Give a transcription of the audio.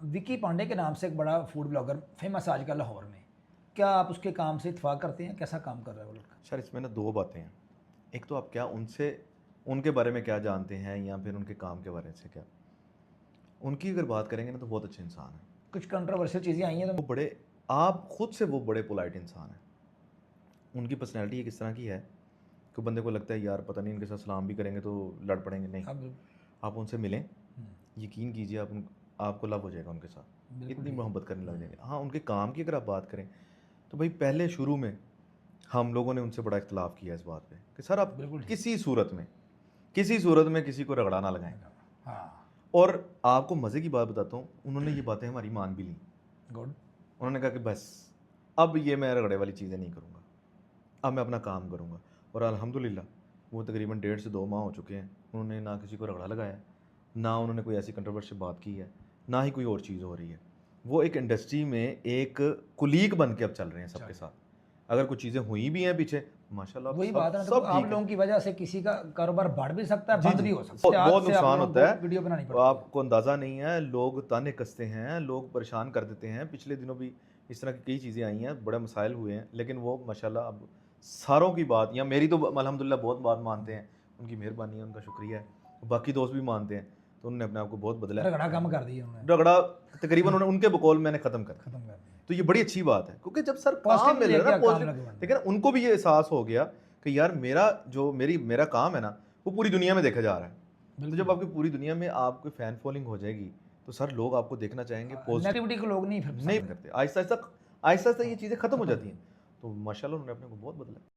विकी पांडे के नाम से एक बड़ा फूड ब्लॉगर फेमस आजकल लाहौर में, क्या आप उसके काम से इत्तेफाक करते हैं? कैसा काम कर रहा है वो लड़का? सर इसमें ना दो बातें हैं। एक तो आप क्या उनसे उनके बारे में क्या जानते हैं या फिर उनके काम के बारे से क्या। उनकी अगर बात करेंगे ना तो बहुत अच्छे इंसान हैं। कुछ कंट्रोवर्शियल चीज़ें आई हैं तो वो बड़े आप खुद से वो बड़े पोलाइट इंसान हैं। उनकी पर्सनैलिटी किस तरह की है कि बंदे को लगता है यार पता नहीं इनके साथ सलाम भी करेंगे तो लड़ पड़ेंगे। नहीं, अब आप उनसे मिलें, यकीन कीजिए आपको लव हो जाएगा उनके साथ, बिल्कुल इतनी ठीक। मोहब्बत करने लग जाएंगे। हाँ, उनके काम की अगर आप बात करें तो भाई पहले शुरू में हम लोगों ने उनसे बड़ा इख्तलाफ किया इस बात पे कि सर आप बिल्कुल ठीक। किसी सूरत में किसी को रगड़ा ना लगाएं। हाँ, और आपको मज़े की बात बताता हूँ, उन्होंने ये बातें हमारी मान भी ली। गुड। उन्होंने कहा कि बस अब ये मैं रगड़े वाली चीज़ें नहीं करूँगा, अब मैं अपना काम करूँगा। और अल्हम्दुलिल्लाह वो तकरीबन 1.5 से 2 माह हो चुके हैं, उन्होंने ना किसी को रगड़ा लगाया, ना उन्होंने कोई ऐसी कंट्रोवर्शियल बात की है, ना ही कोई और चीज़ हो रही है। वो एक इंडस्ट्री में एक कुलीग बन के अब चल रहे हैं सबके साथ। अगर कुछ चीज़ें हुई भी हैं पीछे, माशाल्लाह वही सब बात है ना, तो सब आप ठीक है। लोगों की वजह से किसी का कारोबार बढ़ भी सकता है, जी बंद जी, भी हो सकता है। बहुत आज से आप नुकसान लोगों होता को वीडियो बनानी है, पड़ती है। आपको अंदाज़ा नहीं है। लोग ताने कसते हैं, लोग परेशान कर देते हैं। पिछले दिनों भी इस तरह की कई चीज़ें आई हैं, बड़े मसाइल हुए हैं, लेकिन वो माशाल्लाह अब सारों की बात, या मेरी तो अल्हम्दुलिल्लाह बहुत बात मानते हैं। उनकी मेहरबानी है, उनका शुक्रिया है। बाकी दोस्त भी मानते हैं, तो उन्होंने अपने आप को बहुत बदला है। रगड़ा कम कर दिया उन्होंने, रगड़ा तकरीबन उन्होंने उनके बकौल मैंने ख़त्म कर दिया। खत्म कर दिया। तो ये बड़ी अच्छी बात है, क्योंकि जब सर काम पॉजिटिव मिल रहा है लेके ना, काम पॉजिटिव, लगे बढ़ना। ठीक है ना, उनको भी ये एहसास हो गया कि यार मेरा काम है ना, वो पूरी दुनिया में देखा जा रहा है। तो जब आपकी पूरी दुनिया में आपकी फैन फॉलोइंग हो जाएगी तो सर लोग आपको देखना चाहेंगे। पॉजिटिव नेगेटिविटी को लोग नहीं फिर नहीं पसंद करते, आहिस्ता आहिस्ता आहिस्ता आहिस्ता ये चीज़ें ख़त्म हो खत्म जाती हैं। तो माशाल्लाह उन्होंने अपने को बहुत बदला।